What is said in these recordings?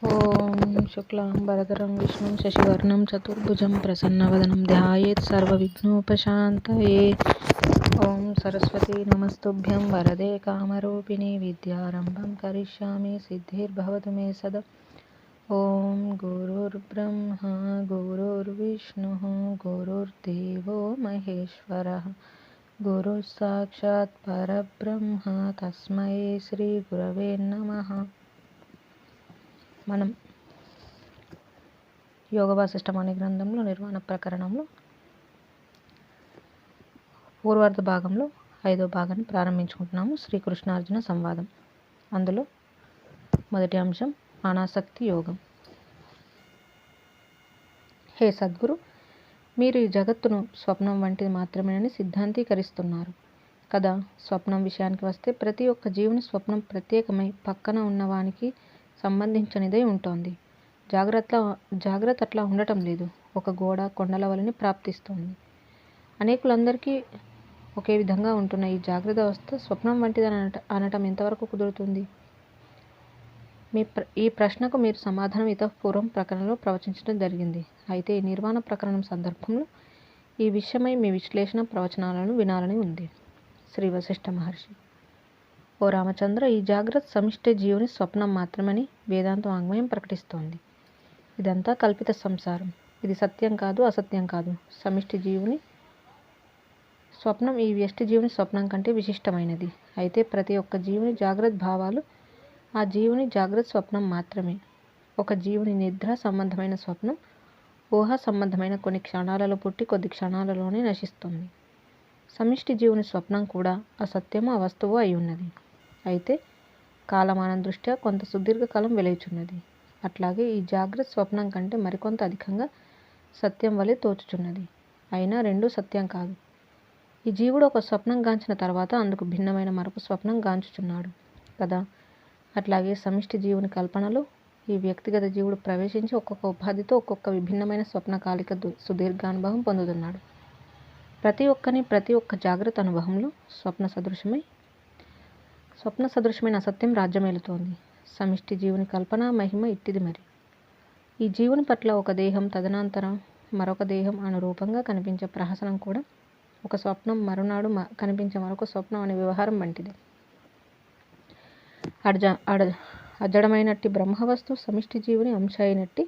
ఓం శుక్లాంబరధరం విష్ణుం శశివర్ణం చతుర్భుజం ప్రసన్నవదనం ధ్యాయేత్ సర్వవిఘ్నోపశాంతయే. ఓం సరస్వతీ నమస్తుభ్యం వరదే కామరూపిణి విద్యారంభం కరిష్యామి సిద్ధిర్భవతు మే సదా. ఓం గురుర్బ్రహ్మ గురుర్విష్ణుః గురుర్దేవో మహేశ్వరః గురుః సాక్షాత్ పరబ్రహ్మ తస్మై శ్రీ గురవే నమః. మనం యోగ వాసిష్టం అనే గ్రంథంలో నిర్వాణ ప్రకరణంలో పూర్వార్ధ భాగంలో 5వ భాగాన్ని ప్రారంభించుకుంటున్నాము. శ్రీకృష్ణార్జున సంవాదం. అందులో మొదటి అంశం అనాసక్తి యోగం. హే సద్గురు, మీరు ఈ జగత్తును స్వప్నం వంటిది మాత్రమేనని సిద్ధాంతీకరిస్తున్నారు కదా. స్వప్నం విషయానికి వస్తే ప్రతి ఒక్క జీవుని స్వప్నం ప్రత్యేకమై పక్కన ఉన్నవానికి సంబంధించినదే ఉంటోంది. జాగ్రత్త అట్లా ఉండటం లేదు. ఒక గోడ కొండల వలని ప్రాప్తిస్తోంది. అనేకులందరికీ ఒకే విధంగా ఉంటున్న ఈ జాగ్రత్త అవస్థ స్వప్నం వంటిది అనటం ఎంతవరకు కుదురుతుంది? ఈ ప్రశ్నకు మీరు సమాధానం ఇతఃపూర్వం ప్రకరణలో ప్రవచించడం జరిగింది. అయితే ఈ నిర్వాణ ప్రకరణం సందర్భంలో ఈ విషయమై మీ విశ్లేషణ ప్రవచనాలను వినాలని ఉంది. శ్రీ వశిష్ఠ మహర్షి: ఓ రామచంద్ర, ఈ జాగ్రత్త సమిష్టి జీవుని స్వప్నం మాత్రమని వేదాంత వాంగ్మయం ప్రకటిస్తోంది. ఇదంతా కల్పిత సంసారం. ఇది సత్యం కాదు, అసత్యం కాదు. సమిష్టి జీవుని స్వప్నం ఈ వ్యష్టి జీవుని స్వప్నం కంటే విశిష్టమైనది. అయితే ప్రతి ఒక్క జీవుని జాగ్రత్త భావాలు ఆ జీవుని జాగ్రత్త స్వప్నం మాత్రమే. ఒక జీవుని నిద్ర సంబంధమైన స్వప్నం ఊహ సంబంధమైన కొన్ని క్షణాలలో పుట్టి కొద్ది క్షణాలలోనే నశిస్తుంది. సమిష్టి జీవుని స్వప్నం కూడా అసత్యము అవస్తువు అయి ఉన్నది. అయితే కాలమానం దృష్ట్యా కొంత సుదీర్ఘకాలం వెలుచున్నది. అట్లాగే ఈ జాగ్రత్త స్వప్నం కంటే మరికొంత అధికంగా సత్యం వలె తోచుచున్నది. అయినా రెండూ సత్యం కాదు. ఈ జీవుడు ఒక స్వప్నం గాంచిన తర్వాత అందుకు భిన్నమైన మరొక స్వప్నం గాంచుచున్నాడు కదా. అట్లాగే సమిష్టి జీవుని కల్పనలో ఈ వ్యక్తిగత జీవుడు ప్రవేశించి ఒక్కొక్క ఉపాధితో ఒక్కొక్క విభిన్నమైన స్వప్నకాలిక సుదీర్ఘానుభవం పొందుతున్నాడు. ప్రతి ఒక్క జాగ్రత్త అనుభవంలో స్వప్న సదృశమైన అసత్యం రాజ్యమేలుతోంది. సమిష్టి జీవుని కల్పన మహిమ ఇట్టిది. మరి ఈ జీవుని పట్ల ఒక దేహం తదనంతరం మరొక దేహం అనురూపంగా కనిపించే ప్రహసనం కూడా ఒక స్వప్నం మరునాడు కనిపించే మరొక స్వప్నం అనే వ్యవహారం వంటిది. అజడమైనట్టి బ్రహ్మవస్తు సమిష్టి జీవుని అంశ అయినట్టి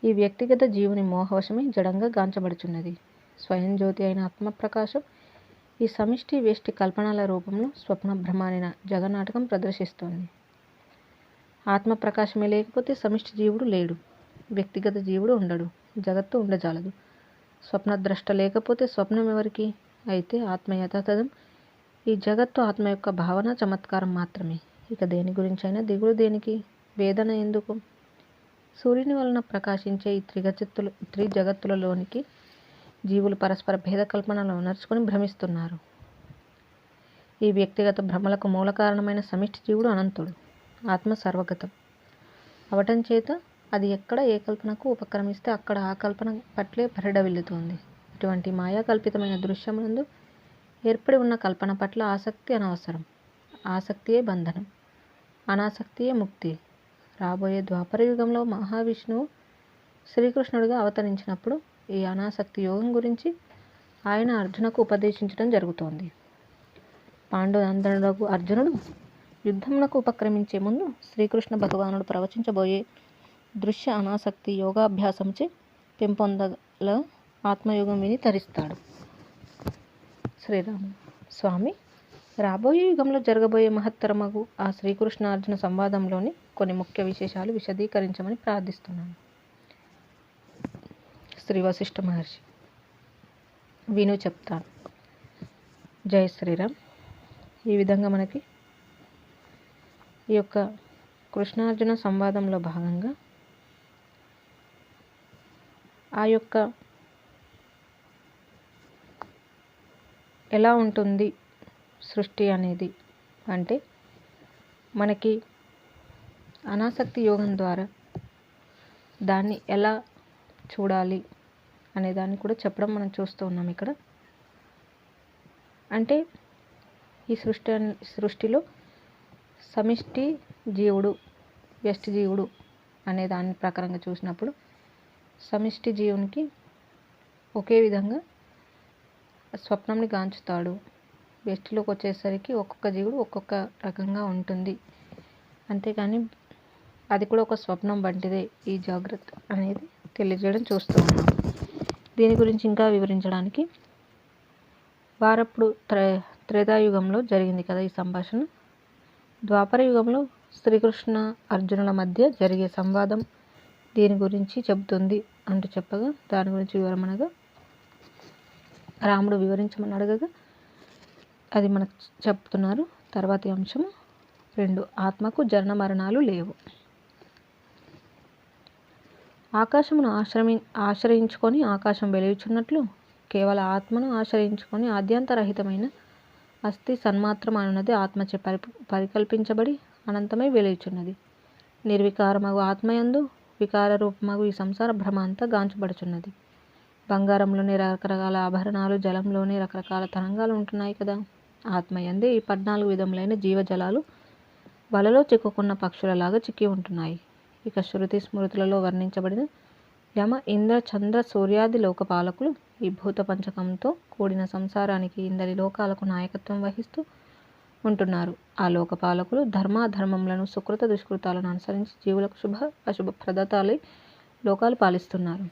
ఈ వ్యక్తిగత జీవుని మోహవశమై జడంగా గాంచబడుచున్నది. స్వయం జ్యోతి అయిన ఆత్మప్రకాశం ఈ సమిష్టి వేష్టి కల్పనల రూపంలో స్వప్న భ్రమ అనే జగన్నాటకం ప్రదర్శిస్తోంది. ఆత్మప్రకాశమే లేకపోతే సమిష్టి జీవుడు లేడు, వ్యక్తిగత జీవుడు ఉండడు, జగత్తు ఉండజాలదు. స్వప్నద్రష్ట లేకపోతే స్వప్నం ఎవరికి? అయితే ఆత్మ యథాతథం ఈ జగత్తు ఆత్మ యొక్క భావన చమత్కారం మాత్రమే. ఇక దేని గురించైనా దిగులు దేనికి? వేదన ఎందుకు? సూర్యుని వలన ప్రకాశించే ఈ త్రిజగత్తులలోనికి జీవులు పరస్పర భేద కల్పనలు నడుచుకొని భ్రమిస్తున్నారు. ఈ వ్యక్తిగత భ్రమలకు మూల కారణమైన సమిష్టి జీవుడు అనంతుడు. ఆత్మ సర్వగతం అవటం చేత అది ఎక్కడ ఏ కల్పనకు ఉపక్రమిస్తే అక్కడ ఆ కల్పన పట్లే పరిడవిల్లుతోంది. ఇటువంటి మాయాకల్పితమైన దృశ్యమునందు ఏర్పడి ఉన్న కల్పన పట్ల ఆసక్తి అనవసరం. ఆసక్తియే బంధనం, అనాసక్తియే ముక్తి. రాబోయే ద్వాపర యుగంలో మహావిష్ణువు శ్రీకృష్ణుడిగా అవతరించినప్పుడు ఈ అనాసక్తి యోగం గురించి ఆయన అర్జునకు ఉపదేశించడం జరుగుతోంది. పాండునందనుడు అర్జునుడు యుద్ధమునకు ఉపక్రమించే ముందు శ్రీకృష్ణ భగవానుడు ప్రవచించబోయే దృశ్య అనాసక్తి యోగాభ్యాసంచే పెంపొందగల ఆత్మయోగం విని తరిస్తాడు. శ్రీరాముడు: స్వామి, రాబోయే యుగంలో జరగబోయే మహత్తరమగు ఆ శ్రీకృష్ణార్జున సంవాదంలోని కొన్ని ముఖ్య విశేషాలు విశదీకరించమని ప్రార్థిస్తున్నాను. శ్రీ వశిష్ఠ మహర్షి: విను, చెప్తాను. జై శ్రీరామ్. ఈ విధంగా మనకి ఈ యొక్క కృష్ణార్జున సంవాదంలో భాగంగా ఆ యొక్క ఎలా ఉంటుంది సృష్టి అనేది, అంటే మనకి అనాసక్తి యోగం ద్వారా దాన్ని ఎలా చూడాలి అనే దాన్ని కూడా చెప్పడం మనం చూస్తూ ఉన్నాం ఇక్కడ. అంటే ఈ సృష్టిలో సమిష్టి జీవుడు, వ్యష్టి జీవుడు అనే దాని ప్రకారంగా చూసినప్పుడు సమిష్టి జీవునికి ఒకే విధంగా స్వప్నంని గాంచుతాడు. వ్యష్టిలోకి వచ్చేసరికి ఒక్కొక్క జీవుడు ఒక్కొక్క రకంగా ఉంటుంది. అంతేకాని అది కూడా ఒక స్వప్నం వంటిదే ఈ జాగ్రత్త అనేది తెలియజేయడం చూస్తూ ఉన్నాం. దీని గురించి ఇంకా వివరించడానికి వారప్పుడు త్రేతాయుగంలో జరిగింది కదా ఈ సంభాషణ. ద్వాపర యుగంలో శ్రీకృష్ణ అర్జునుల మధ్య జరిగే సంవాదం దీని గురించి చెబుతుంది అంటూ చెప్పగా, దాని గురించి వివరమనగా రాముడు వివరించమని అడగగా అది మనకు చెప్తున్నారు. తర్వాతి అంశము 2. ఆత్మకు జనన మరణాలు లేవు. ఆకాశమును ఆశ్రయించుకొని ఆకాశం వెలుగుచున్నట్లు కేవల ఆత్మను ఆశ్రయించుకొని ఆద్యంతరహితమైన అస్థి సన్మాత్రం అనున్నది ఆత్మచే పరికల్పించబడి అనంతమై వెలుగుచున్నది. నిర్వికారమగు ఆత్మయందు వికార రూపమగు ఈ సంసార భ్రమ అంతా గాంచబడుచున్నది. బంగారంలోనే రకరకాల ఆభరణాలు, జలంలోనే రకరకాల తరంగాలు ఉంటున్నాయి కదా. ఆత్మయందే ఈ 14 విధములైన జీవజలాలు వలలో చిక్కుకున్న పక్షులలాగా చిక్కి ఉంటున్నాయి. ఇక శృతి స్మృతులలో వర్ణించబడిన యమ, ఇంద్ర, చంద్ర, సూర్యాది లోకపాలకులు ఈ భూత పంచకంతో కూడిన సంసారానికి ఇందరి లోకాలకు నాయకత్వం వహిస్తూ ఉంటున్నారు. ఆ లోకపాలకులు ధర్మాధర్మములను, సుకృత దుష్కృతాలను అనుసరించి జీవులకు శుభ అశుభ ప్రదాతాలై లోకాలు పాలిస్తున్నారు.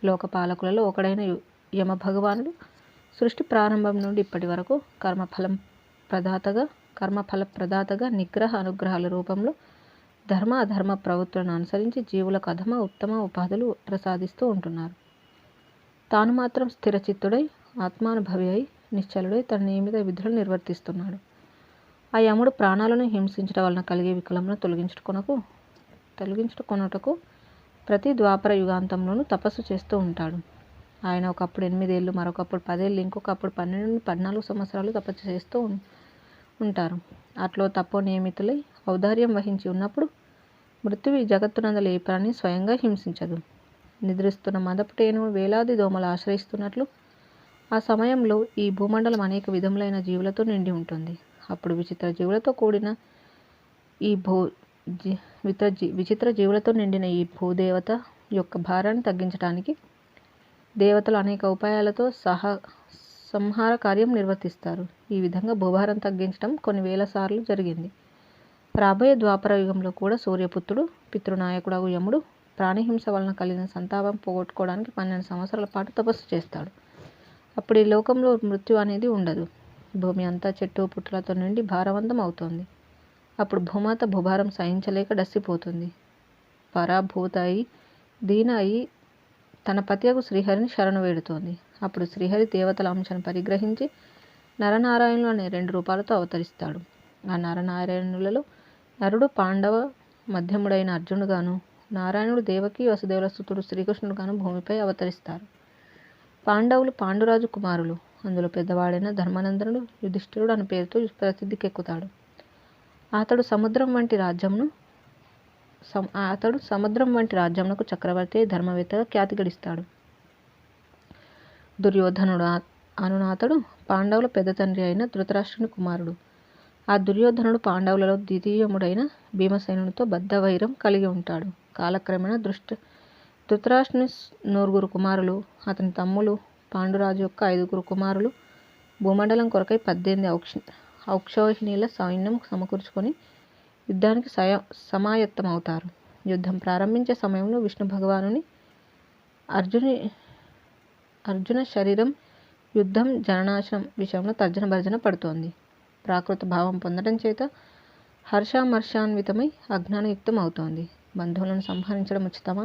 లోకపాలకులలో ఒకడైన యమ భగవానుడు సృష్టి ప్రారంభం నుండి ఇప్పటి వరకు కర్మఫల ప్రదాతగా నిగ్రహ అనుగ్రహాల రూపంలో ధర్మ అధర్మ ప్రవృత్తులను అనుసరించి జీవులకు అధమ ఉత్తమ ఉపాధులు ప్రసాదిస్తూ ఉంటున్నారు. తాను మాత్రం స్థిరచిత్తుడై ఆత్మానుభవి అయి నిశ్చలుడై తన నియమిత విధులను నిర్వర్తిస్తున్నాడు. ఆ యముడు ప్రాణాలను హింసించడం వలన కలిగే వికలములను తొలగించుకొనుటకు ప్రతి ద్వాపర యుగాంతంలోనూ తపస్సు చేస్తూ ఉంటాడు. ఆయన ఒకప్పుడు 8 ఏళ్ళు, మరొకప్పుడు 10 ఏళ్ళు, ఇంకొకప్పుడు 12 నుండి 14 సంవత్సరాలు తపస్సు చేస్తూ ఉంటారు. అట్లో తపో నియమితులై ఔదార్యం వహించి ఉన్నప్పుడు మృత్యువు ఈ జగత్తునందలి ఏ ప్రాణిని స్వయంగా హింసించదు. నిద్రిస్తున్న మదపుటేను వేలాది దోమలు ఆశ్రయిస్తున్నట్లు ఆ సమయంలో ఈ భూమండలం అనేక విధములైన జీవులతో నిండి ఉంటుంది. అప్పుడు విచిత్ర జీవులతో నిండిన ఈ భూదేవత యొక్క భారాన్ని తగ్గించడానికి దేవతలు అనేక ఉపాయాలతో సంహార కార్యం నిర్వర్తిస్తారు. ఈ విధంగా భూభారం తగ్గించడం కొన్ని వేల సార్లు జరిగింది. రాబోయే ద్వాపర యుగంలో కూడా సూర్యపుత్రుడు పితృనాయకుడగు యముడు ప్రాణిహింస వలన కలిగిన సంతాపం పోగొట్టుకోవడానికి 12 సంవత్సరాల పాటు తపస్సు చేస్తాడు. అప్పుడు ఈ లోకంలో మృత్యు అనేది ఉండదు. భూమి అంతా చెట్టు పుట్టలతో నిండి భారవంతం అవుతుంది. అప్పుడు భూమాత భూభారం సహించలేక డస్సిపోతుంది. పరాభూత అయి దీన అయి తన పతియగు శ్రీహరిని శరణు వేడుతోంది. అప్పుడు శ్రీహరి దేవతల అంశాన్ని పరిగ్రహించి నరనారాయణులు అనే 2 రూపాలతో అవతరిస్తాడు. ఆ నరనారాయణులలో నరుడు పాండవ మధ్యముడైన అర్జునుడుగాను, నారాయణుడు దేవకి వసుదేవుల సుతుడు శ్రీకృష్ణుడుగాను భూమిపై అవతరిస్తారు. పాండవులు పాండురాజు కుమారులు. అందులో పెద్దవాడైన ధర్మనందనుడు యుధిష్ఠిరుడు అనే పేరుతో ప్రసిద్ధికెక్కుతాడు. అతడు సముద్రం వంటి రాజ్యమునకు చక్రవర్తి ధర్మవేత్తగా ఖ్యాతి గడిస్తాడు. దుర్యోధనుడు అనునాతడు పాండవుల పెద్ద తండ్రి అయిన ధృతరాష్ట్రుని కుమారుడు. ఆ దుర్యోధనుడు పాండవులలో ద్వితీయముడైన భీమసేనునితో బద్ధ వైరం కలిగి ఉంటాడు. కాలక్రమేణా ధృతరాష్ట్రుని 9 కుమారులు, అతని తమ్ములు పాండురాజు యొక్క 5 కుమారులు భూమండలం కొరకై 18 ఔక్షోహిణీల సైన్యం సమకూర్చుకొని యుద్ధానికి సమాయత్తమవుతారు. యుద్ధం ప్రారంభించే సమయంలో విష్ణు భగవానుని అర్జున శరీరం యుద్ధం జననాశనం విషయంలో తర్జన భర్జన పడుతోంది. ప్రాకృత భావం పొందడం చేత హర్షామర్షాన్వితమై అజ్ఞానయుక్తం అవుతోంది. బంధువులను సంహరించడం ఉచితమా,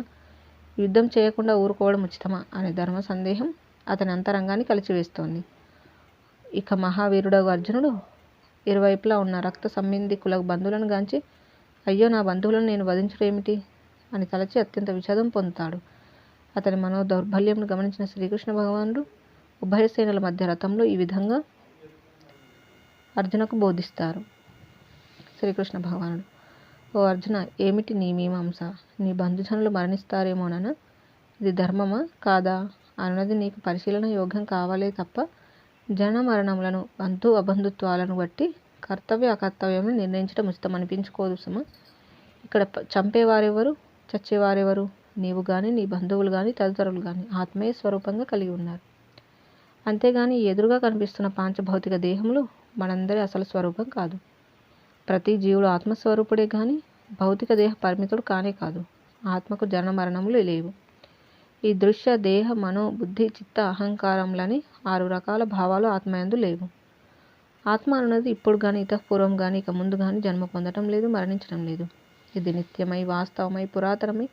యుద్ధం చేయకుండా ఊరుకోవడం ఉచితమా అనే ధర్మ సందేహం అతని అంతరంగాన్ని కలిచివేస్తోంది. ఇక మహావీరుడగు అర్జునుడు ఇరువైపులా ఉన్న రక్త సంబంధికుల బంధువులను గాంచి అయ్యో నా బంధువులను నేను వధించుడేమిటి అని తలచి అత్యంత విషాదం పొందుతాడు. అతని మనోదౌర్బల్యంను గమనించిన శ్రీకృష్ణ భగవానుడు ఉభయసేనల మధ్య రథంలో ఈ విధంగా అర్జునకు బోధిస్తారు. శ్రీకృష్ణ భగవానుడు: ఓ అర్జున, ఏమిటి నీ మీమాంస? నీ బంధుజనులు మరణిస్తారేమోనన్నా ఇది ధర్మమా కాదా అన్నది నీకు పరిశీలన యోగ్యం కావాలే తప్ప జన మరణములను బంధు అబంధుత్వాలను బట్టి కర్తవ్య అకర్తవ్యమును నిర్ణయించడం ఉచితం అనిపించుకోదు సుమా. ఇక్కడ చంపేవారెవరు, చచ్చేవారెవరు? నీవు కానీ, నీ బంధువులు కానీ, తదితరులు కానీ ఆత్మయే స్వరూపంగా కలిగి ఉన్నారు. అంతేగాని ఎదురుగా కనిపిస్తున్న పాంచభౌతిక దేహములు మనందరి అసలు స్వరూపం కాదు. ప్రతి జీవుడు ఆత్మస్వరూపుడే కానీ భౌతిక దేహ పరిమితుడు కానే కాదు. ఆత్మకు జనన మరణములు లేవు. ఈ దృశ్య దేహ మనో బుద్ధి చిత్త అహంకారములని 6 రకాల భావాలు ఆత్మయందు లేవు. ఆత్మ అన్నది ఇప్పుడు కానీ ఇతపూర్వం కానీ ఇక ముందు కానీ జన్మ పొందటం లేదు, మరణించడం లేదు. ఇది నిత్యమై వాస్తవమై పురాతనమై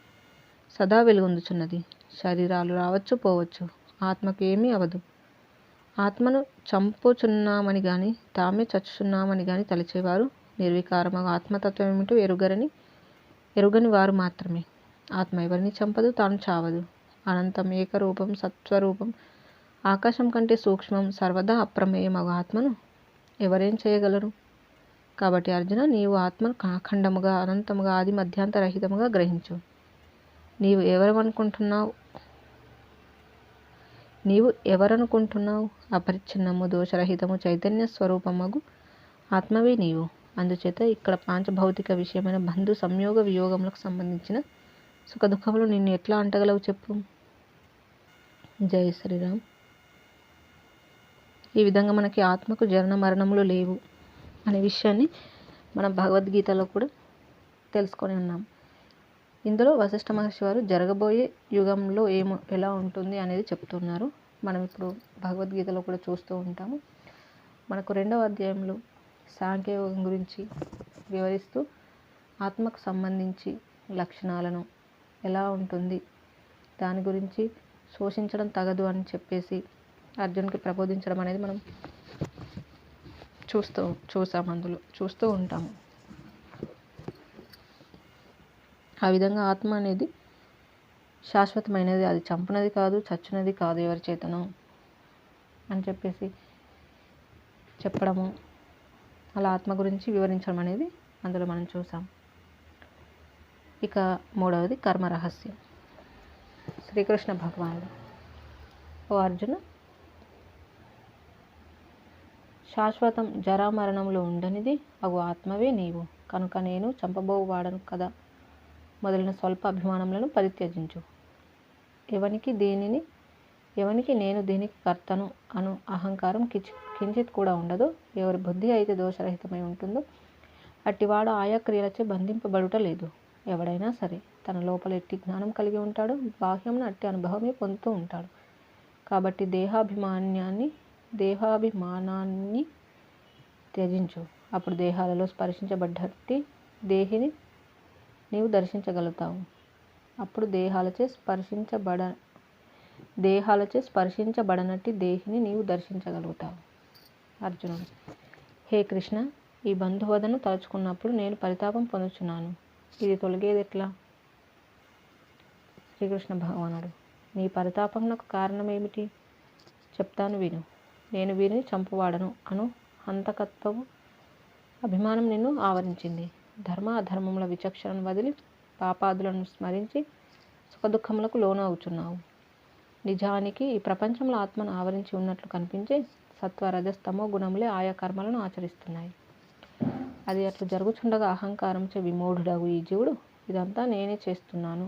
సదా వెలుగొందుచున్నది. శరీరాలు రావచ్చు పోవచ్చు, ఆత్మకు ఏమీ అవదు. ఆత్మను చంపుచున్నామని గాని తామే చచ్చుచున్నామని గాని తలచేవారు నిర్వికారమగు ఆత్మతత్వం ఏమిటో ఎరుగని వారు మాత్రమే. ఆత్మ ఎవరిని చంపదు, తాను చావదు. అనంతం ఏకరూపం సత్స్వరూపం ఆకాశం కంటే సూక్ష్మం సర్వదా అప్రమేయమగు ఆత్మను ఎవరేం చేయగలరు? కాబట్టి అర్జున, నీవు ఆత్మను అఖండముగా అనంతముగా ఆది మధ్యాంతరహితముగా గ్రహించు. నీవు ఎవరనుకుంటున్నావు? అపరిచ్ఛిన్నము దోషరహితము చైతన్య స్వరూపమగు ఆత్మవే నీవు. అందుచేత ఇక్కడ పాంచభౌతిక విషయమైన బంధు సంయోగ వియోగములకు సంబంధించిన సుఖదుఖములు నిన్ను ఎట్లా అంటగలవు చెప్పు. జై శ్రీరామ్. ఈ విధంగా మనకి ఆత్మకు జనన మరణములు లేవు అనే విషయాన్ని మనం భగవద్గీతలో కూడా తెలుసుకొని ఉన్నాం. ఇందులో వశిష్ఠ మహర్షి వారు జరగబోయే యుగంలో ఎలా ఉంటుంది అనేది చెప్తున్నారు. మనం ఇప్పుడు భగవద్గీతలో కూడా చూస్తూ ఉంటాము. మనకు 2వ అధ్యాయంలో సాంఖ్యయోగం గురించి వివరిస్తూ ఆత్మకు సంబంధించి లక్షణాలను ఎలా ఉంటుంది దాని గురించి శోషించడం తగదు అని చెప్పేసి అర్జున్కి ప్రబోధించడం అనేది మనం చూస్తూ ఉంటాము. ఆ విధంగా ఆత్మ అనేది శాశ్వతమైనది, అది చంపునది కాదు, చచ్చునది కాదు ఎవరి చేతనో అని చెప్పేసి చెప్పడము, అలా ఆత్మ గురించి వివరించడం అనేది అందులో మనం చూసాం. ఇక 3వది కర్మ రహస్యం. శ్రీకృష్ణ భగవానుడు, ఓ అర్జున, శాశ్వతం జరామరణములు ఉండనిది అగు ఆత్మవే నీవు. కనుక నేను చంపబోవు వాడను కదా మొదలైన స్వల్ప అభిమానములను పరిత్యజించు. ఎవనికి నేను దీనికి కర్తను అను అహంకారం కించిత్ కూడా ఉండదు. ఎవరి బుద్ధి అయితే దోషరహితమై ఉంటుందో అట్టివాడు ఆయా క్రియలచే బంధింపబడుట లేదు. ఎవడైనా సరే తన లోపల ఎట్టి జ్ఞానం కలిగి ఉంటాడు, బాహ్యమున అట్టి అనుభవమే పొందుతూ ఉంటాడు. కాబట్టి దేహాభిమానాన్ని త్యజించు. అప్పుడు దేహాలలో స్పర్శించబడ్డట్టి దేహిని నీవు దర్శించగలుగుతావు. అప్పుడు దేహాలచే స్పర్శించబడనట్టి దేహిని నీవు దర్శించగలుగుతావు. అర్జునుడు, హే కృష్ణ, ఈ బంధువధను తలుచుకున్నప్పుడు నేను పరితాపం పొందుచున్నాను. ఇది తొలగేదెట్లా? శ్రీకృష్ణ భగవానుడు, నీ పరితాపమునకు కారణమేమిటి చెప్తాను విను. నేను వీరిని చంపువాడను అను హంతకత్వము అభిమానం నిన్ను ఆవరించింది. ధర్మ అధర్మముల విచక్షణను వదిలి పాపాదులను స్మరించి సుఖదుఖములకు లోను అవుచున్నావు. నిజానికి ఈ ప్రపంచంలో ఆత్మను ఆవరించి ఉన్నట్లు కనిపించే సత్వ రజస్తమో గుణములే ఆయా కర్మలను ఆచరిస్తున్నాయి. అది అట్లు జరుగుచుండగా అహంకారంచే విమూఢుడగు ఈ జీవుడు ఇదంతా నేనే చేస్తున్నాను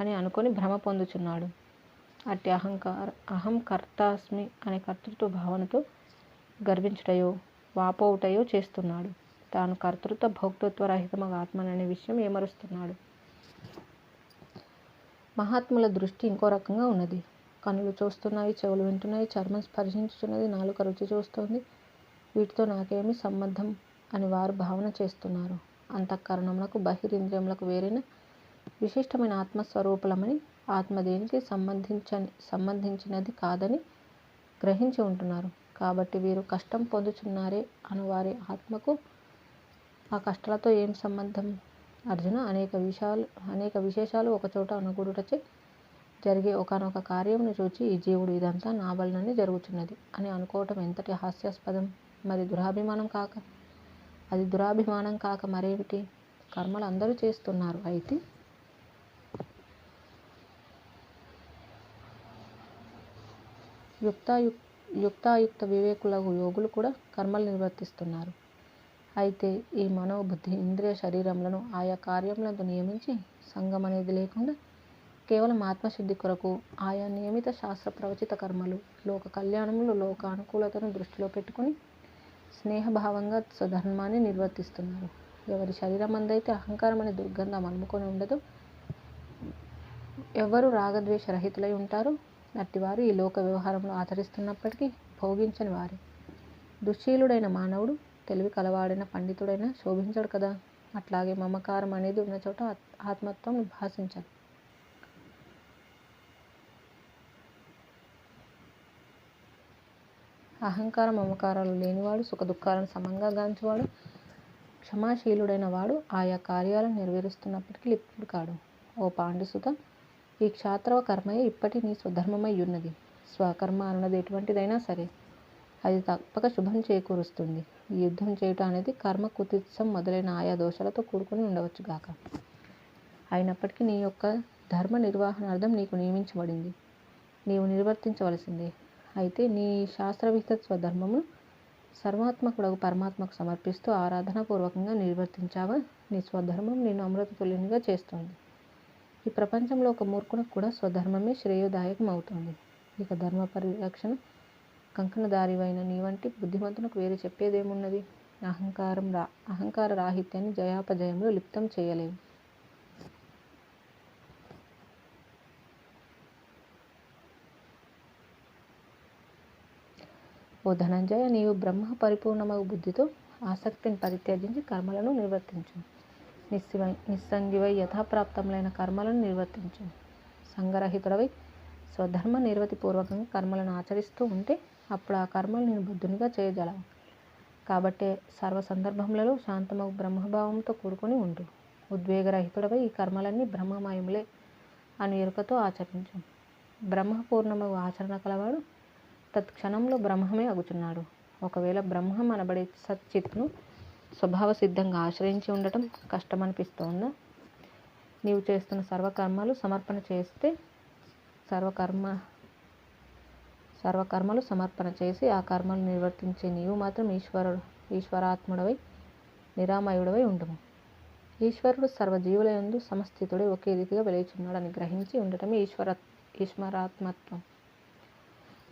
అని అనుకొని భ్రమ పొందుచున్నాడు. అట్టి అహం కర్తాస్మి అనే కర్తృత్వ భావనతో గర్వించుటయో వాపోవుటయో చేస్తున్నాడు. తాను కర్తృత్వ భోక్తృత్వ రహితమగు ఆత్మననే విషయం ఏమరుస్తున్నాడు. మహాత్ముల దృష్టి ఇంకో రకంగా ఉన్నది. కనులు చూస్తున్నాయి, చెవులు వింటున్నాయి, చర్మం స్పర్శించుచున్నది, నాలుక రుచి చూస్తోంది. వీటితో నాకేమి సంబంధం అని వారు భావన చేస్తున్నారు. అంతఃకరణములకు బహిరింద్రియములకు వేరైన విశిష్టమైన ఆత్మస్వరూపులమని, ఆత్మ దేనికి సంబంధించినది కాదని గ్రహించి ఉంటున్నారు. కాబట్టి వీరు కష్టం పొందుచున్నారే అను వారి ఆత్మకు ఆ కష్టాలతో ఏం సంబంధం? అర్జున, అనేక విశేషాలు ఒకచోట అనుకూడుటచే జరిగే ఒకనొక కార్యమును చూచి ఈ జీవుడు ఇదంతా నా వలననే జరుగుతున్నది అని అనుకోవటం ఎంతటి హాస్యాస్పదం. అది దురాభిమానం కాక మరేమిటి? కర్మలు అందరూ చేస్తున్నారు. అయితే యుక్తాయుక్త వివేకులకు యోగులు కూడా కర్మలు నిర్వర్తిస్తున్నారు. అయితే ఈ మనోబుద్ధి ఇంద్రియ శరీరములను ఆయా కార్యములను నియమించి సంఘం అనేది లేకుండా కేవలం ఆత్మశుద్ధి కొరకు ఆయా నియమిత శాస్త్ర ప్రవచిత కర్మలు, లోక కళ్యాణములు, లోక అనుకూలతను దృష్టిలో పెట్టుకుని స్నేహభావంగా స్వధర్మాన్ని నిర్వర్తిస్తున్నారు. ఎవరి శరీరం అందైతే అహంకారం అనే దుర్గంధం అలుముకొని ఉండదు, ఎవరు రాగద్వేష రహితులై ఉంటారో అట్టివారు ఈ లోక వ్యవహారంలో ఆచరిస్తున్నప్పటికీ భోగించని వారే. దుశ్శీలుడైన మానవుడు తెలివి కలవాడైన పండితుడైన శోభించడు కదా. అట్లాగే మమకారం అనేది ఉన్న చోట ఆత్మత్వం భాషించదు. అహంకార మమకారాలు లేనివాడు, సుఖ దుఃఖాలను సమంగా గాంచువాడు, క్షమాశీలుడైన వాడు ఆయా కార్యాలను నెరవేరుస్తున్నప్పటికీ లిప్తుడు కాడు. ఓ పాండుసుత, ఈ క్షాత్రవ కర్మయే ఇప్పటి నీ స్వధర్మమై ఉన్నది. స్వకర్మ అన్నది ఎటువంటిదైనా సరే అది తప్పక శుభం చేకూరుస్తుంది. ఈ యుద్ధం చేయటం అనేది కర్మ, కుతిత్సం మొదలైన ఆయా దోషాలతో కూడుకుని ఉండవచ్చు గాక. అయినప్పటికీ నీ యొక్క ధర్మ నిర్వహణార్థం నీకు నియమించబడింది, నీవు నిర్వర్తించవలసిందే. అయితే నీ శాస్త్రవిహిత స్వధర్మమును సర్వాత్మకుడగు పరమాత్మకు సమర్పిస్తూ ఆరాధనాపూర్వకంగా నిర్వర్తించావా, నీ స్వధర్మం నిన్ను అమృత తుల్యునిగా చేస్తుంది. ఈ ప్రపంచంలో ఒక మూర్ఖునికి కూడా స్వధర్మమే శ్రేయోదాయకం అవుతుంది. ఇక ధర్మ పరిరక్షణ కంకణదారివైన నీ వంటి బుద్ధిమంతునికి వేరే చెప్పేదేమున్నది? అహంకార రాహిత్యాన్ని జయాపజయములు లిప్తం చేయలేవు. ఓ ధనంజయ, నీవు బ్రహ్మ పరిపూర్ణమగు బుద్ధితో ఆసక్తిని పరిత్యజించి కర్మలను నిర్వర్తించు. నిస్సంగివై యథాప్రాప్తములైన కర్మలను నిర్వర్తించు. సంగరహితుడవై స్వధర్మ నిర్వతిపూర్వకంగా కర్మలను ఆచరిస్తూ ఉంటే అప్పుడు ఆ కర్మలు నేను బుద్ధునిగా చేయగలవు. కాబట్టే సర్వ సందర్భములలో శాంతమగు బ్రహ్మభావంతో కూడుకొని ఉండు. ఉద్వేగరహితుడవై ఈ కర్మలన్నీ బ్రహ్మమయములే అని ఎరుకతో ఆచరించు. బ్రహ్మపూర్ణమగు ఆచరణ కలవాడు తత్క్షణంలో బ్రహ్మమే అగుచున్నాడు. ఒకవేళ బ్రహ్మం అనబడే సచ్చిత్ను స్వభావ సిద్ధంగా ఆశ్రయించి ఉండటం కష్టమనిపిస్తోందా? నీవు చేస్తున్న సర్వకర్మలు సమర్పణ చేసి ఆ కర్మలు నిర్వర్తించే నీవు మాత్రం ఈశ్వరాత్ముడవై నిరామయుడవై ఉండుము. ఈశ్వరుడు సర్వజీవుల యందు సమస్థితుడై ఒకే రీతిగా వెలుచున్నాడని గ్రహించి ఉండటమే ఈశ్వరాత్మత్వం.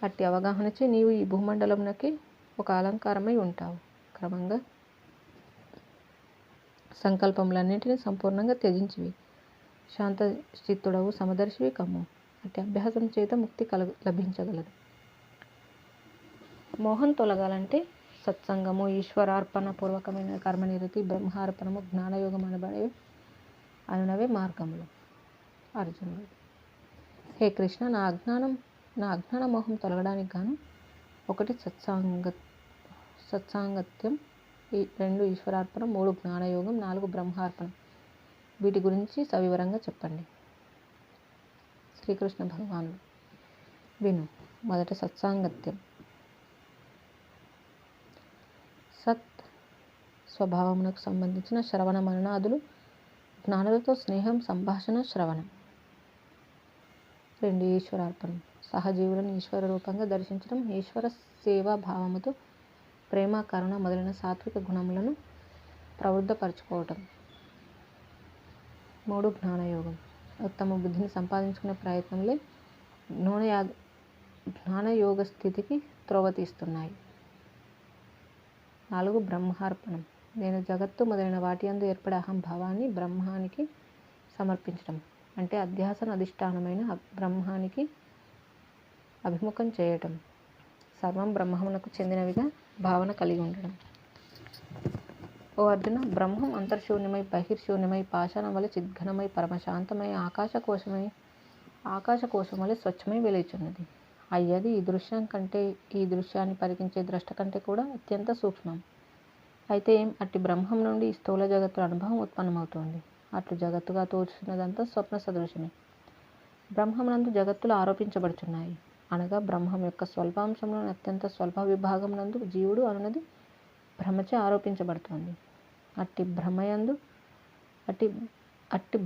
అట్టి అవగాహనచే నీవు ఈ భూమండలమునకి ఒక అలంకారమై ఉంటావు. క్రమంగా సంకల్పములన్నింటినీ సంపూర్ణంగా త్యజించివి. శాంత చిత్తుడవు, సమదర్శివి కమ్ము. అట్టి అభ్యాసం చేత ముక్తి లభించగలదు. మోహం తొలగాలంటే సత్సంగము, ఈశ్వరార్పణ పూర్వకమైన కర్మనిరతి, బ్రహ్మార్పణము, జ్ఞానయోగం అనునవే మార్గములు. అర్జునుడు: హే కృష్ణ, నా అజ్ఞాన మోహం తొలగడానికి గాను 1 సత్సాంగత్యం, 2 ఈశ్వరార్పణం, 3 జ్ఞానయోగం, 4 బ్రహ్మార్పణం. వీటి గురించి సవివరంగా చెప్పండి. శ్రీకృష్ణ భగవానుడు: విను. మొదట సత్సాంగత్యం. సత్ స్వభావమునకు సంబంధించిన శ్రవణ మననాదులు, జ్ఞానులతో స్నేహం, సంభాషణ, శ్రవణం. 2 ఈశ్వరార్పణం. సహజీవులను ఈశ్వర రూపంగా దర్శించడం, ఈశ్వర సేవా భావముతో ప్రేమ, కరుణ మొదలైన సాత్విక గుణములను ప్రవృద్ధపరచుకోవటం. 3 జ్ఞానయోగం. ఉత్తమ బుద్ధిని సంపాదించుకునే ప్రయత్నంలే జ్ఞానయోగ స్థితికి త్రోవ తీస్తున్నాయి. 4 బ్రహ్మార్పణం. నేను జగత్తు మొదలైన వాటి యందు ఏర్పడే అహంభావాన్ని బ్రహ్మానికి సమర్పించడం. అంటే అధ్యాసన అధిష్టానమైన బ్రహ్మానికి అభిముఖం చేయటం. సర్వం బ్రహ్మమునకు చెందినవిగా భావన కలిగి ఉండడం. ఓ అర్జున, బ్రహ్మం అంతర్శూన్యమై, బహిర్శూన్యమై, పాషాణం వలె చిద్ఘనమై, పరమశాంతమై, ఆకాశకోశం వలె స్వచ్ఛమై వెలుచున్నది. అయ్యది ఈ దృశ్యాన్ని పరికించే ద్రష్ట కంటే కూడా అత్యంత సూక్ష్మం. అయితే అట్టి బ్రహ్మం నుండి ఈ స్థూల జగత్తుల అనుభవం ఉత్పన్నమవుతోంది. అట్లు జగత్తుగా తోచున్నదంతా స్వప్న సదృశమే. బ్రహ్మమునందు జగత్తులు ఆరోపించబడుచున్నాయి. అనగా బ్రహ్మం యొక్క స్వల్పాంశంలోని అత్యంత స్వల్ప విభాగం నందు జీవుడు అనున్నది భ్రమచే ఆరోపించబడుతోంది. అట్టి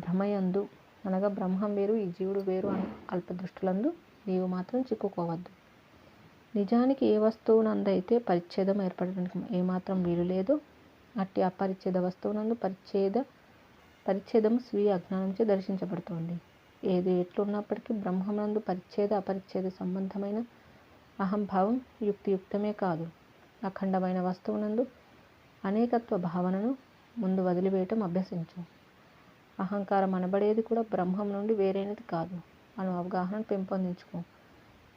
భ్రమయందు అనగా బ్రహ్మం వేరు, ఈ జీవుడు వేరు అని అల్పదృష్టులందు నీవు మాత్రం చిక్కుకోవద్దు. నిజానికి ఏ వస్తువునందైతే పరిచ్ఛేదం ఏర్పడడానికి ఏమాత్రం వీలు లేదో అట్టి అపరిచ్ఛేద వస్తువునందు పరిచ్ఛేదము స్వీయ అజ్ఞానంచే దర్శించబడుతోంది. ఏది ఎట్లున్నప్పటికీ బ్రహ్మనందు పరిచ్ఛేద అపరిచ్ఛేద సంబంధమైన అహంభావం యుక్తియుక్తమే కాదు. అఖండమైన వస్తువునందు అనేకత్వ భావనను ముందు వదిలివేయటం అభ్యసించు. అహంకారం అనబడేది కూడా బ్రహ్మం నుండి వేరైనది కాదు అను అవగాహన పెంపొందించుకో.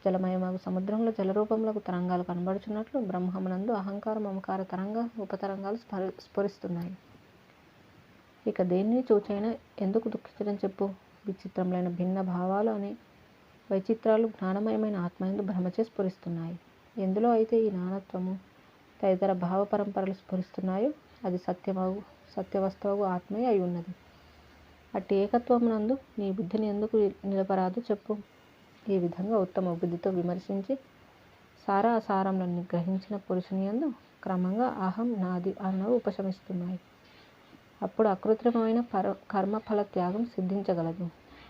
జలమయమగు సముద్రంలో జలరూపంలో తరంగాలు కనబడుచున్నట్లు బ్రహ్మమునందు అహంకార మమకార తరంగ ఉపతరంగాలు స్ఫురిస్తున్నాయి. ఇక దేన్ని చూచైనా ఎందుకు దుఃఖించడం చెప్పు. విచిత్రములైన భిన్న భావాలు అనే వైచిత్రాలు జ్ఞానమయమైన ఆత్మయందు భ్రమచే స్ఫురిస్తున్నాయి. ఎందులో అయితే ఈ నానత్వము తదితర భావ పరంపరలు స్ఫురిస్తున్నాయో అది సత్యవస్తువు ఆత్మయే అయి ఉన్నది. అట్టి ఏకత్వమునందు నీ బుద్ధిని ఎందుకు నిలపరాదు చెప్పు. ఈ విధంగా ఉత్తమ బుద్ధితో విమర్శించి సార అసారములను గ్రహించిన పురుషునియందు క్రమంగా అహం నాది అన్నవి ఉపశమిస్తున్నాయి. అప్పుడు అకృత్రిమమైన కర్మఫల త్యాగం సిద్ధించగలదు.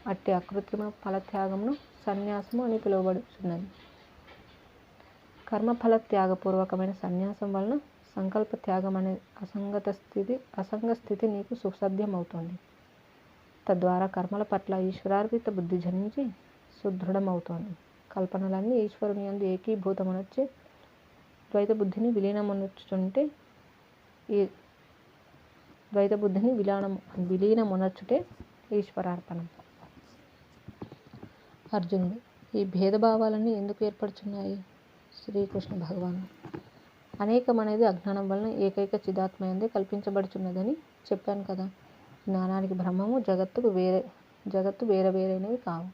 అట్టి అకృత్రిమ ఫలత్యాగమును సన్యాసము అని పిలువబడుచున్నది. కర్మఫల త్యాగపూర్వకమైన సన్యాసం వలన సంకల్ప త్యాగం అనే అసంగ స్థితి నీకు సుసాధ్యమవుతోంది. తద్వారా కర్మల పట్ల ఈశ్వరార్పిత బుద్ధి జనించి సుదృఢమవుతోంది. కల్పనలన్నీ ఈశ్వరుని యందు ఏకీభూతమునొచ్చే ద్వైత బుద్ధిని విలీనమునర్చుటే ఈశ్వరార్పణం. అర్జునుడు: ఈ భేదభావాలన్నీ ఎందుకు ఏర్పడుచున్నాయి? శ్రీకృష్ణ భగవానుడు: అనేకం అనేది అజ్ఞానం వలన ఏకైక చిదాత్మయందే కల్పించబడుచున్నదని చెప్పాను కదా. జ్ఞానానికి బ్రహ్మము జగత్తు వేరైనవి కావు.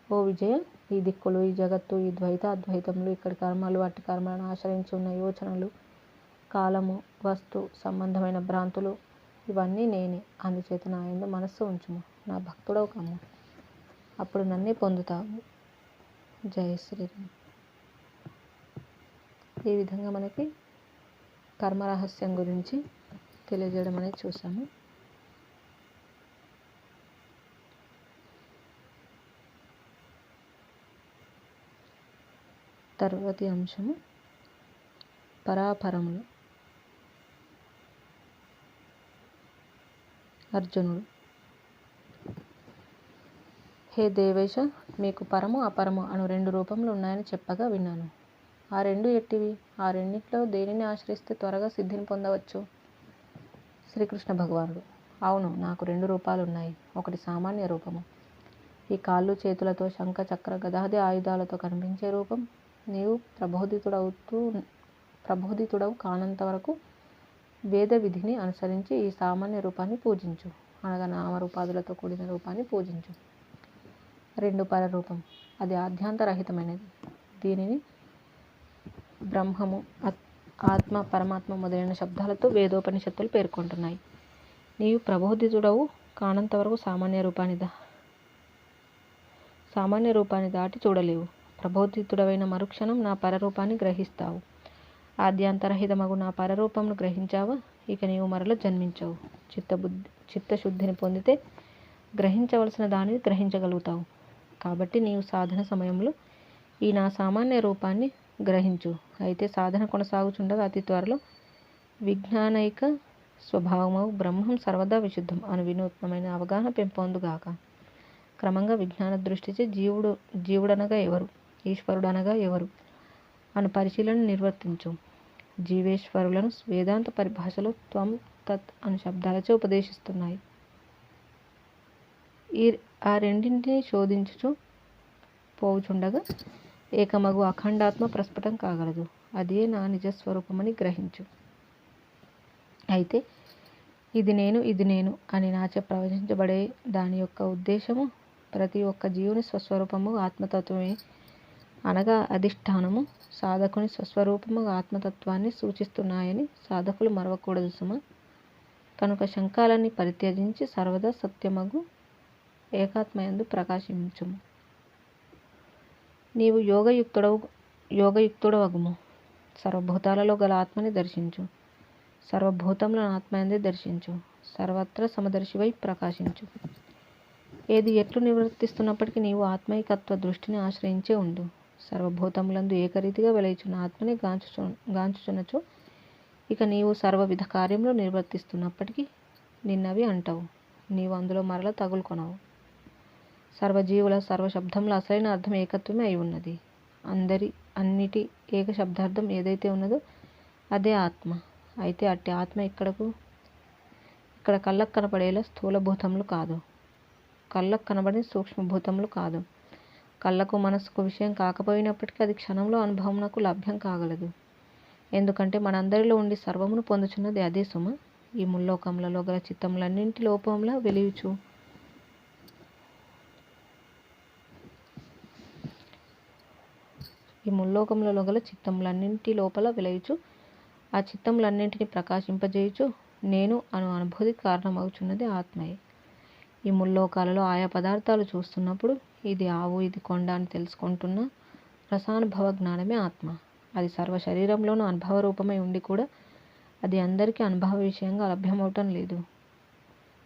ఓ విజయ, ఈ దిక్కులు, ఈ జగత్తు, ఈ ద్వైత అద్వైతములు, ఇక్కడి కర్మలు, అట్టి కర్మలను ఆశ్రయించి ఉన్న యోచనలు, కాలము, వస్తు సంబంధమైన భ్రాంతులు ఇవన్నీ నేనే. అందుచేత నా యందు మనస్సు ఉంచుము, నా భక్తుడవు కమ్ము, అప్పుడు నన్నే పొందుతావు. జై శ్రీరామ్. ఈ విధంగా మనకి కర్మరహస్యం గురించి తెలియజేయడం అనేది చూసాము. తరువాతి అంశము పరాపరములు. అర్జునుడు: హే దేవేశ, మీకు పరము అపరము అను 2 రూపములు ఉన్నాయని చెప్పగా విన్నాను. ఆ 2 ఎట్టివి? ఆ రెండిట్లో దేనిని ఆశ్రయిస్తే త్వరగా సిద్ధిని పొందవచ్చు? శ్రీకృష్ణ భగవానుడు: అవును, నాకు 2 రూపాలున్నాయి. ఒకటి సామాన్య రూపము, ఈ కాళ్ళు చేతులతో శంఖ చక్ర గదాది ఆయుధాలతో కనిపించే రూపం. నీవు ప్రబోధితుడవు కానంత వరకు వేద విధిని అనుసరించి ఈ సామాన్య రూపాన్ని పూజించు, అనగా నామరూపాదులతో కూడిన రూపాన్ని పూజించు. 2 పరరూపం, అది ఆద్యాంతరహితమైనది. దీనిని బ్రహ్మము, ఆత్మ, పరమాత్మ మొదలైన శబ్దాలతో వేదోపనిషత్తులు పేర్కొంటున్నాయి. నీవు ప్రబోధితుడవు కానంత వరకు సామాన్య రూపాన్ని దాటి చూడలేవు. ప్రబోధితుడవైన మరుక్షణం నా పరరూపాన్ని గ్రహిస్తావు. ఆద్యాంతరహితమగు నా పరరూపమును గ్రహించావా, ఇక నీవు మరల జన్మించవు. చిత్తశుద్ధిని పొందితే గ్రహించవలసిన దానిని గ్రహించగలుగుతావు. కాబట్టి నీవు సాధన సమయంలో ఈ నా సామాన్య రూపాన్ని గ్రహించు. అయితే సాధన కొనసాగుచుండగా అతి త్వరలో విజ్ఞానైక స్వభావమగు బ్రహ్మం సర్వదా విశుద్ధం అను వినూత్నమైన అవగాహన పెంపొందుగాక. క్రమంగా విజ్ఞాన దృష్టిచే జీవుడనగా ఎవరు, ఈశ్వరుడనగా ఎవరు అను పరిశీలన నిర్వర్తించు. జీవేశ్వరులను వేదాంత పరిభాషలో త్వం, తత్ అను శబ్దాలచే ఉపదేశిస్తున్నాయి. ఆ రెండింటినీ శోధించుచు పోవుచుండగా ఏకమగు అఖండాత్మ ప్రస్ఫుటం కాగలదు. అదే నా నిజస్వరూపమని గ్రహించు. అయితే ఇది నేను అని నాచే ప్రవచించబడే దాని యొక్క ఉద్దేశము ప్రతి ఒక్క జీవుని స్వస్వరూపము ఆత్మతత్వమే, అనగా అధిష్టానము సాధకుని స్వస్వరూపము ఆత్మతత్వాన్ని సూచిస్తున్నాయని సాధకులు మరవకూడదు సుమ. కనుక శంకాలన్నీ పరిత్యజించి సర్వదా సత్యమగు ఏకాత్మయందు ప్రకాశించుము. నీవు యోగయుక్తుడవగుము. సర్వభూతాలలో గల ఆత్మని దర్శించు. సర్వభూతములను ఆత్మయందే దర్శించు. సర్వత్ర సమదర్శివై ప్రకాశించు. ఏది ఎట్లు నివర్తిస్తున్నప్పటికీ నీవు ఆత్మైకత్వ దృష్టిని ఆశ్రయించే ఉండు. సర్వభూతములందు ఏకరీతిగా వెలయుచున్న ఆత్మని గాంచుచున్నచో ఇక నీవు సర్వవిధ కార్యంలో నిర్వర్తిస్తున్నప్పటికీ నిన్నవి అంటావు, నీవు అందులో మరల తగులుకొనవు. సర్వజీవుల సర్వశబ్దంలో అసలైన అర్థం ఏకత్వమే అయి ఉన్నది. అన్నిటి ఏక శబ్దార్థం ఏదైతే ఉన్నదో అదే ఆత్మ. అయితే అట్టి ఆత్మ ఇక్కడ కళ్ళకు కనపడేలా స్థూలభూతములు కాదు, కళ్ళకు కనబడిన సూక్ష్మభూతములు కాదు. కళ్ళకు మనస్సుకు విషయం కాకపోయినప్పటికీ అది క్షణంలో అనుభవమునకు లభ్యం కాగలదు. ఎందుకంటే మనందరిలో ఉండి సర్వమును పొందుచున్నది అదే సుమ. ఈ ముల్లోకములలో గల చిత్తములన్నింటి లోపంలా వెలియుచు లోపల వెలయుచు ఆ చిత్తములన్నింటినీ ప్రకాశింపజేయుచు నేను అనుభూతికి కారణమవుచున్నది ఆత్మయే. ఈ ముల్లోకాలలో ఆయా పదార్థాలు చూస్తున్నప్పుడు ఇది ఆవు, ఇది కొండ అని తెలుసుకుంటున్న రసానుభవ జ్ఞానమే ఆత్మ. అది సర్వ శరీరంలోనూ అనుభవ రూపమై ఉండి కూడా అది అందరికీ అనుభవ విషయంగా లభ్యమవటం లేదు.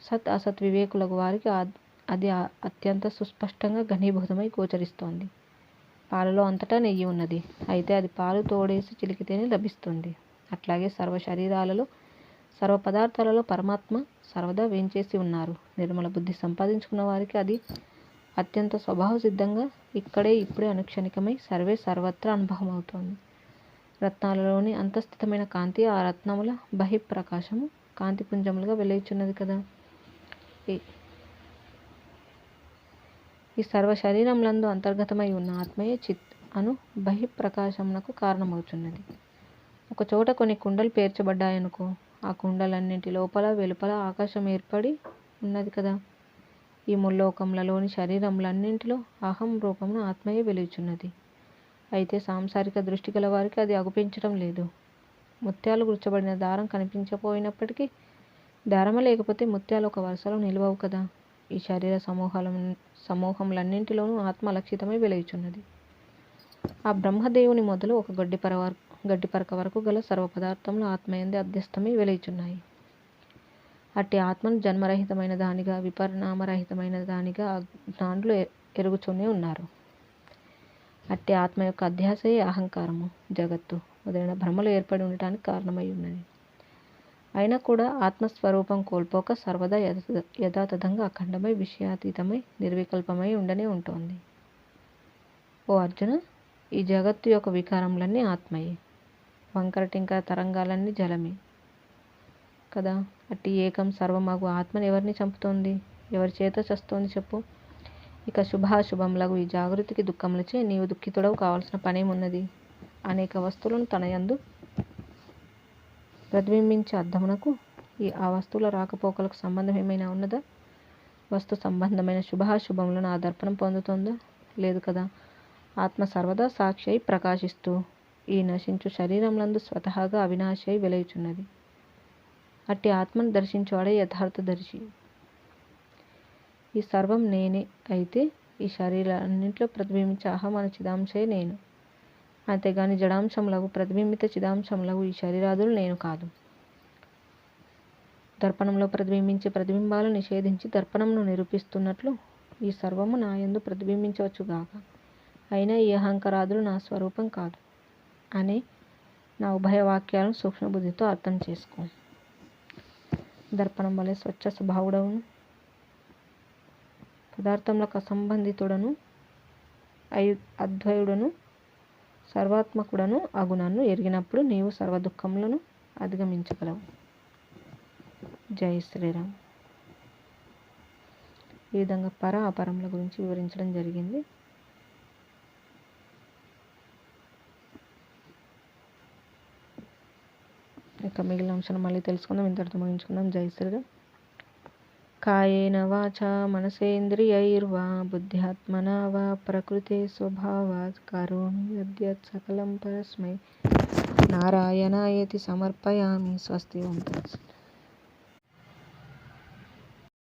సత్ అసత్ వివేకులకు వారికి అది అత్యంత సుస్పష్టంగా ఘనీభూతమై గోచరిస్తోంది. పాలలో అంతటా నెయ్యి ఉన్నది, అయితే అది పాలు తోడేసి చిలికితేనే లభిస్తుంది. అట్లాగే సర్వ శరీరాలలో సర్వ పదార్థాలలో పరమాత్మ సర్వదా వేంచేసి ఉన్నారు. నిర్మల బుద్ధి సంపాదించుకున్న వారికి అది అత్యంత స్వభావ సిద్ధంగా ఇక్కడే ఇప్పుడే అనుక్షణికమై సర్వత్రా అనుభవం అవుతోంది. రత్నాలలోని అంతస్థితమైన కాంతి ఆ రత్నముల బహిఃప్రకాశము కాంతిపుంజములుగా వెలుచున్నది కదా. ఈ సర్వ శరీరములందు అంతర్గతమై ఉన్న ఆత్మయే చిత్ అను బహిఃప్రకాశమునకు కారణమవుతున్నది. ఒక చోట కొన్ని కుండలు పేర్చబడ్డాయనుకో, ఆ కుండలన్నింటి లోపల వెలుపల ఆకాశం ఏర్పడి ఉన్నది కదా. ఈ ముల్లోకములలోని శరీరములన్నింటిలో అహం రూపమున ఆత్మయే వెలుచున్నది. అయితే సాంసారిక దృష్టి గల వారికి అది అగుపించడం లేదు. ముత్యాలు గుచ్చబడిన దారం కనిపించపోయినప్పటికీ దారమ లేకపోతే ముత్యాలు ఒక వరుసలో నిలవవు కదా. ఈ శరీర సమూహములన్నింటిలోనూ ఆత్మ లక్షితమై వెలుచున్నది. ఆ బ్రహ్మదేవుని మొదలు ఒక గడ్డిపరక వరకు గల సర్వ పదార్థములు ఆత్మయందే అధ్యస్థమై వెలుచున్నాయి. అట్టి ఆత్మను జన్మరహితమైన దానిగా, విపరిణామరహితమైన దానిగా జ్ఞానులు ఎరుగుచూనే ఉన్నారు. అట్టి ఆత్మ యొక్క అధ్యాసయే అహంకారము, జగత్తు మొదలైన భ్రమలు ఏర్పడి ఉండటానికి కారణమై ఉన్నది. అయినా కూడా ఆత్మస్వరూపం కోల్పోక సర్వదా యథాతథంగా అఖండమై విషయాతీతమై నిర్వికల్పమై ఉండనే ఉంటుంది. ఓ అర్జున, ఈ జగత్తు యొక్క వికారములన్నీ ఆత్మయే, వంకర టింకర తరంగాలన్నీ జలమే కదా. అట్టి ఏకం సర్వమగు ఆత్మను ఎవరిని చంపుతోంది, ఎవరి చేత చస్తోంది చెప్పు. ఇక శుభాశుభములగు ఈ జాగృతికి దుఃఖములచే నీవు దుఃఖితుడవు కావాల్సిన పనేమున్నది? అనేక వస్తువులను తన యందు ప్రతిబింబించే అద్దమునకు ఆ వస్తువుల రాకపోకలకు సంబంధం ఏమైనా ఉన్నదా? వస్తు సంబంధమైన శుభాశుభములను ఆ దర్పణం పొందుతోందా? లేదు కదా. ఆత్మ సర్వదా సాక్షి అయి ప్రకాశిస్తూ ఈ నశించు శరీరములందు స్వతహాగా అవినాశి అయి వెలయుచున్నది. అట్టి ఆత్మను దర్శించువాడే యథార్థ దర్శి. ఈ సర్వం నేనే అయితే ఈ శరీరాన్నింటిలో ప్రతిబింబించే అహం అను చిదాంశయే నేను. అంతేగాని జడాంశములకు ప్రతిబింబిత చిదాంశములకు ఈ శరీరాదులు నేను కాదు. దర్పణంలో ప్రతిబింబించే ప్రతిబింబాలను నిషేధించి దర్పణమును నిరూపిస్తున్నట్లు ఈ సర్వము నా యందు ప్రతిబింబించవచ్చుగాక, అయినా ఈ అహంకారాదులు నా స్వరూపం కాదు అనే నా ఉభయ వాక్యాలను సూక్ష్మబుద్ధితో అర్థం చేసుకో. దర్పణం వలె స్వచ్ఛ స్వభావుడవును, పదార్థములకు అసంబంధితుడను, అద్వయుడను, సర్వాత్మకుడను అగు నన్ను ఎరిగినప్పుడు నీవు సర్వ దుఃఖములను అధిగమించగలవు. జై శ్రీరామ్. ఈ విధంగా అపరముల గురించి వివరించడం జరిగింది. ఇక మిగిలిన అంశాన్ని మళ్ళీ తెలుసుకుందాం. ఇంతటితో ముగించుకుందాం. జై శ్రీరామ్. కాయేన వాచా మనసేంద్రియైర్వా బుద్ధ్యాత్మనా వా ప్రకృతే స్వభావాత్ కరోమి యద్యత్ సకలం పరస్మై నారాయణాయేతి సమర్పయామి. స్వస్తి. ఓం తత్సత్.